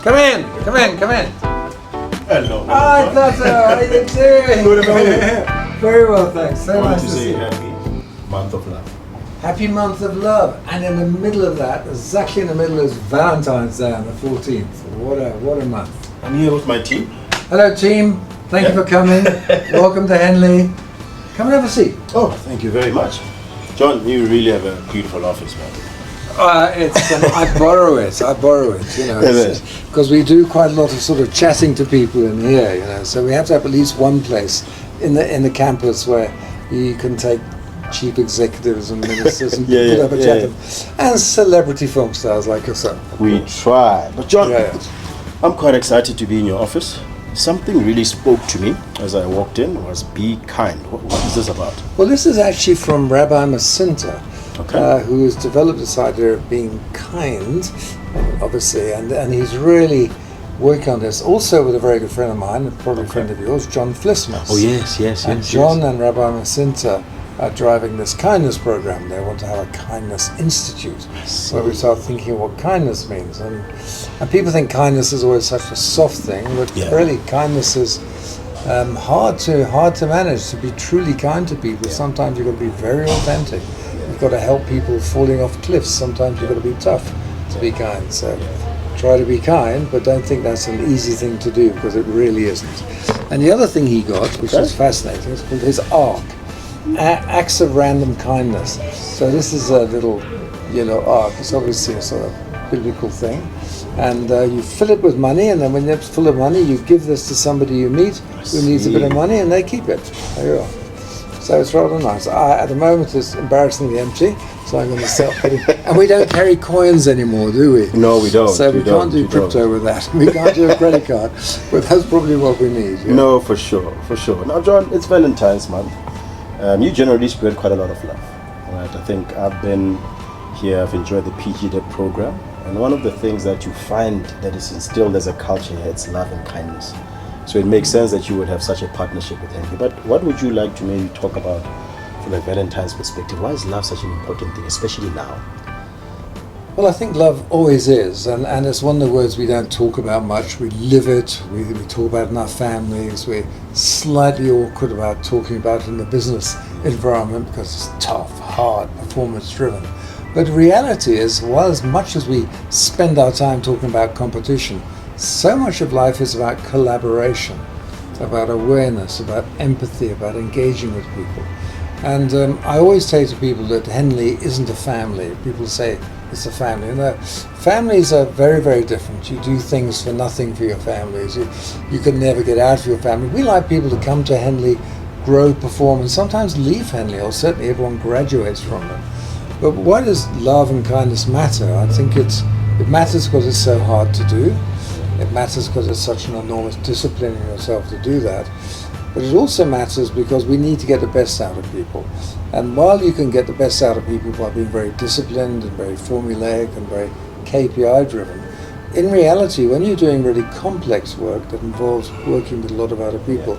Come in, come in, come in. Hello. Hi, Thato. How are you doing? Good, how are you? Very well, thanks. So I want nice to to say see you. happy month of love. Happy month of love, and in the middle of that, exactly in the middle, is Valentine's Day on the 14th. What a month! I'm here with my team. Hello, team. Thank you for coming. Welcome to Henley. Come and have a seat. Oh, thank you very much. John, you really have a beautiful office, man. I borrow it. You know, because we do quite a lot of sort of chatting to people in here. You know, so we have to have at least one place in the campus where you can take chief executives and ministers and people have a chat and celebrity film stars like yourself. We try, but John, I'm quite excited to be in your office. Something really spoke to me as I walked in was be kind. What is this about? Well, this is actually from Rabbi Masinta, who has developed this idea of being kind, obviously, and he's really working on this. Also with a very good friend of mine, probably a friend of yours, Jon Foster-Pedley. Oh yes. And John and Rabbi Masinta are driving this kindness program. They want to have a kindness institute where we start thinking what kindness means. And people think kindness is always such a soft thing, but really kindness is hard to manage. To be truly kind to people, sometimes you've got to be very authentic. You've got to help people falling off cliffs. Sometimes you've got to be tough to be kind. So try to be kind, but don't think that's an easy thing to do, because it really isn't. And the other thing he got, which was fascinating, is called his ARC. Acts of Random Kindness. So this is a little yellow arc. It's obviously a sort of biblical thing, and you fill it with money, and then when it's full of money, you give this to somebody you meet who needs a bit of money, and they keep it. There you are. So it's rather nice. At the moment it's embarrassingly empty, so I'm going to sell it. And we don't carry coins anymore, do we? No, we don't. So we can't do crypto with that. We can't do a credit card, but that's probably what we need. Yeah? No, for sure. Now, John, it's Valentine's month. You generally spread quite a lot of love, right? I think I've been here, I've enjoyed the PGDEP program, and one of the things that you find that is instilled as a culture here, it's love and kindness. So it makes sense that you would have such a partnership with Henley. But what would you like to maybe talk about from a Valentine's perspective? Why is love such an important thing, especially now? Well, I think love always is, and it's one of the words we don't talk about much. We live it, we talk about it in our families, we're slightly awkward about talking about it in the business environment because it's tough, hard, performance-driven. But the reality is, while as much as we spend our time talking about competition, so much of life is about collaboration, about awareness, about empathy, about engaging with people. And I always say to people that Henley isn't a family. People say it's a family. No, families are very, very different. You do things for nothing for your families. You can never get out of your family. We like people to come to Henley, grow, perform, and sometimes leave Henley, or certainly everyone graduates from it. But why does love and kindness matter? I think it matters because it's so hard to do. It matters because it's such an enormous discipline in yourself to do that. But it also matters because we need to get the best out of people. And while you can get the best out of people by being very disciplined and very formulaic and very KPI driven, in reality, when you're doing really complex work that involves working with a lot of other people,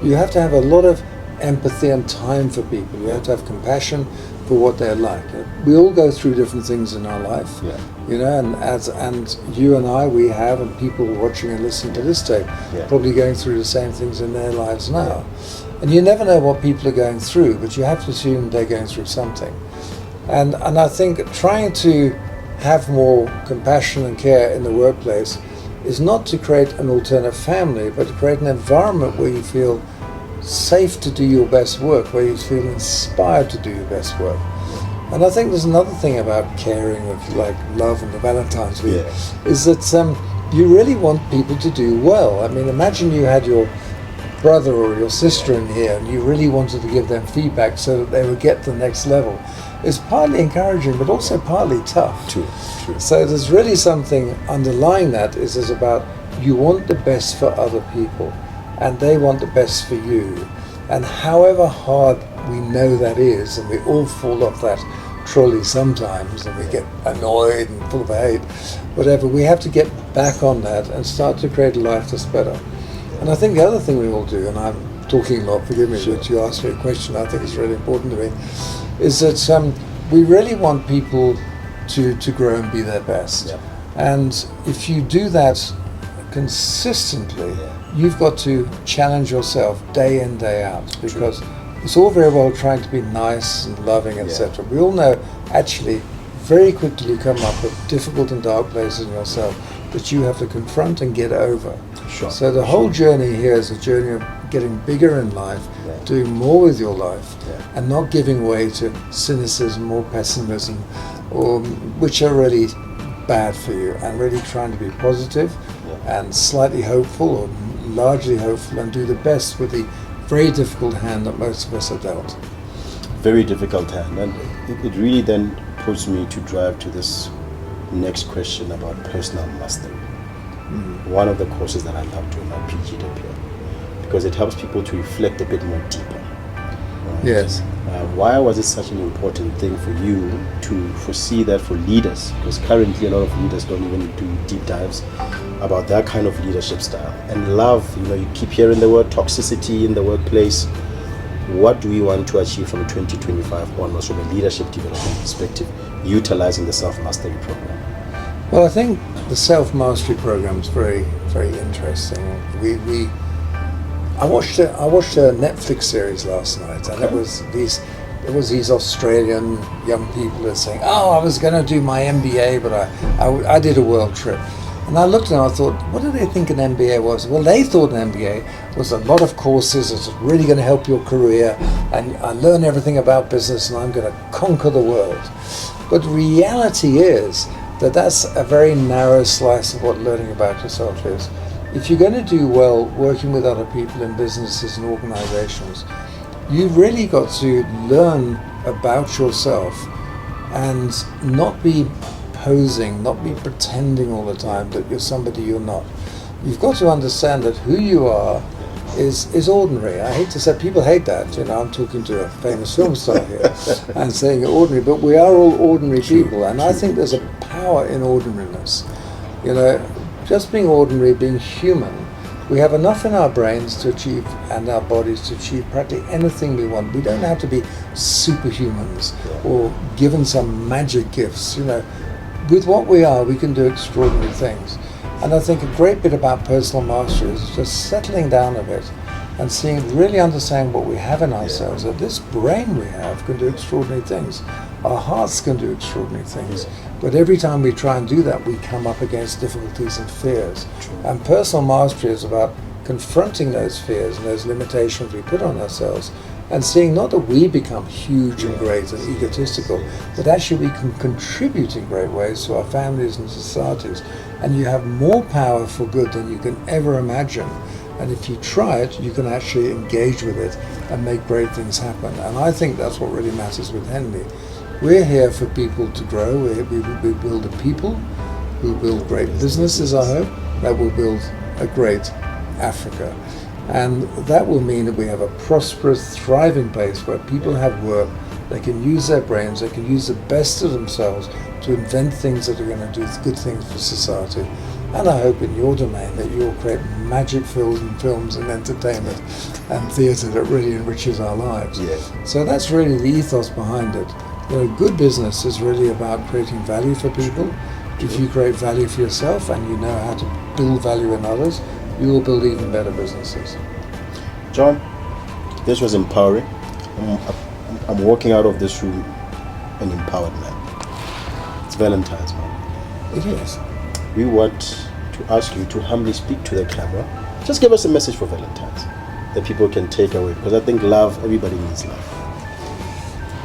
you have to have a lot of empathy and time for people. You have to have compassion for what they're like. We all go through different things in our life, you know, and you and I, we have, and people watching and listening to this tape, probably going through the same things in their lives now. And you never know what people are going through, but you have to assume they're going through something. And I think trying to have more compassion and care in the workplace is not to create an alternate family, but to create an environment where you feel safe to do your best work, where you feel inspired to do your best work. And I think there's another thing about caring, of like love and the Valentine's Week, is that you really want people to do well. I mean, imagine you had your brother or your sister in here and you really wanted to give them feedback so that they would get to the next level. It's partly encouraging, but also partly tough. True. So there's really something underlying that is about you want the best for other people, and they want the best for you. And however hard we know that is, and we all fall off that trolley sometimes, and we get annoyed and full of hate, whatever, we have to get back on that and start to create a life that's better. And I think the other thing we all do, and I'm talking a lot, forgive me, but you asked me a question I think is really important to me, is that we really want people to grow and be their best. And if you do that consistently, you've got to challenge yourself day in, day out, because it's all very well trying to be nice and loving, etc. We all know, actually, very quickly you come up with difficult and dark places in yourself that you have to confront and get over. So the whole journey here is a journey of getting bigger in life, doing more with your life, and not giving way to cynicism or pessimism, or which are really bad for you, and really trying to be positive and slightly hopeful or largely hopeful, and do the best with the very difficult hand that most of us are dealt. Very difficult hand, and it really then puts me to drive to this next question about personal mastery. One of the courses that I love doing my PG up here, because it helps people to reflect a bit more deeper. Right? Yes. Why was it such an important thing for you to foresee that for leaders? Because currently a lot of leaders don't even do deep dives about that kind of leadership style. And love, you keep hearing the word toxicity in the workplace. What do we want to achieve from 2025 onwards from a leadership development perspective, utilizing the self-mastery program? Well, I think the self-mastery program is very, very interesting. I watched a Netflix series last night, and it was these Australian young people that are saying, "Oh, I was going to do my MBA, but I did a world trip." And I looked at them and I thought, what do they think an MBA was? Well, they thought an MBA was a lot of courses, it's really going to help your career, and I learn everything about business, and I'm going to conquer the world. But reality is that that's a very narrow slice of what learning about yourself is. If you're going to do well working with other people in businesses and organizations, you've really got to learn about yourself and not be posing, not be pretending all the time that you're somebody you're not. You've got to understand that who you are is ordinary. I hate to say, people hate that. I'm talking to a famous film star here and saying you're ordinary, but we are all ordinary people, and I think there's a power in ordinariness. Just being ordinary, being human, we have enough in our brains to achieve, and our bodies to achieve practically anything we want. We don't have to be superhumans or given some magic gifts. With what we are, we can do extraordinary things. And I think a great bit about personal mastery is just settling down a bit and really understanding what we have in ourselves, that this brain we have can do extraordinary things. Our hearts can do extraordinary things. But every time we try and do that, we come up against difficulties and fears. And personal mastery is about confronting those fears and those limitations we put on ourselves, and seeing not that we become huge and great and egotistical, but actually we can contribute in great ways to our families and societies. And you have more power for good than you can ever imagine. And if you try it, you can actually engage with it and make great things happen. And I think that's what really matters with Henley. We're here for people to grow. We build a people who build great businesses, I hope, that will build a great Africa. And that will mean that we have a prosperous, thriving place where people have work, they can use their brains, they can use the best of themselves to invent things that are going to do good things for society. And I hope in your domain that you'll create magic films and entertainment and theatre that really enriches our lives. So that's really the ethos behind it. Good business is really about creating value for people. If you create value for yourself and you know how to build value in others, you will build even better businesses. Jon, this was empowering. I'm walking out of this room an empowered man. It's Valentine's, man. It is. We want to ask you to humbly speak to the camera. Just give us a message for Valentine's that people can take away, because I think love, everybody needs love.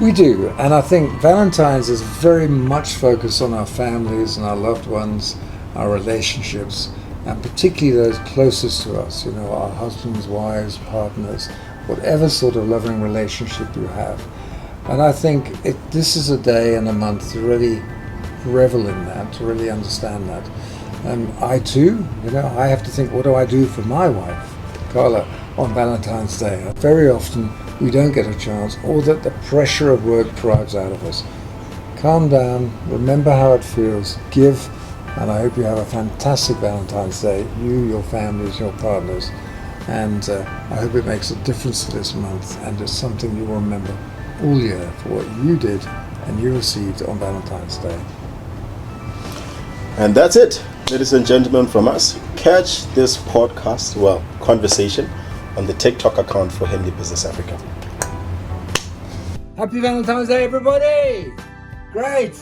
We do, and I think Valentine's is very much focused on our families and our loved ones, our relationships, and particularly those closest to us, our husbands, wives, partners, whatever sort of loving relationship you have. And I think this is a day and a month to really revel in that, to really understand that. And I too, I have to think, what do I do for my wife, Carla, on Valentine's Day? Very often we don't get a chance, or that the pressure of work drives out of us. Calm down, remember how it feels, give, and I hope you have a fantastic Valentine's Day, you, your families, your partners, and I hope it makes a difference to this month, and it's something you will remember all year for what you did and you received on Valentine's Day. And that's it. Ladies and gentlemen, from us, catch this podcast, conversation, on the TikTok account for Henley Business Africa. Happy Valentine's Day, everybody! Great!